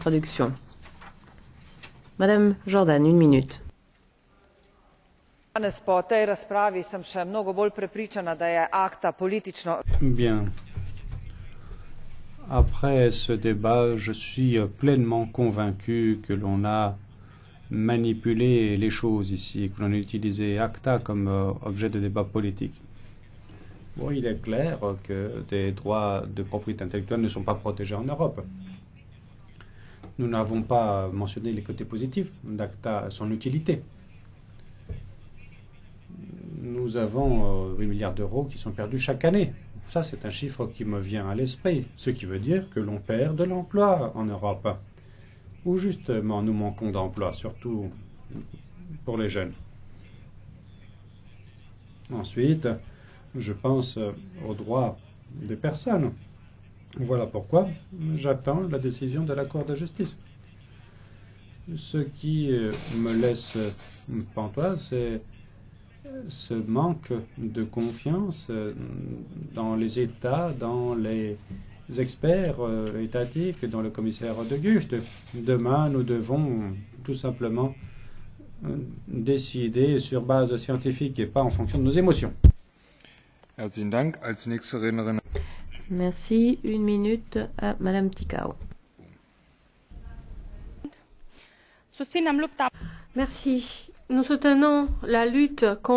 traduction. Madame Jordan, 1 minute. Danes po tej razpravi sem še mnogo bolj prepričana, da je akta politično. Bien. Après ce débat, je suis pleinement convaincu que l'on a manipulé les choses ici, que l'on a utilisé ACTA comme objet de débat politique. Bon, il est clair que des droits de propriété intellectuelle ne sont pas protégés en Europe. Nous n'avons pas mentionné les côtés positifs d'ACTA, son utilité. Nous avons 8 milliards d'euros qui sont perdus chaque année. Ça, c'est un chiffre qui me vient à l'esprit, ce qui veut dire que l'on perd de l'emploi en Europe. Où justement nous manquons d'emploi, surtout pour les jeunes. Ensuite, je pense aux droits des personnes. Voilà pourquoi j'attends la décision de la Cour de justice. Ce qui me laisse pantoise, c'est ce manque de confiance dans les États, dans les experts étatiques, dans le commissaire de Gucht. Demain, nous devons tout simplement décider sur base scientifique et pas en fonction de nos émotions. Merci. 1 minute à Madame Ticao. Merci. Nous soutenons la lutte contre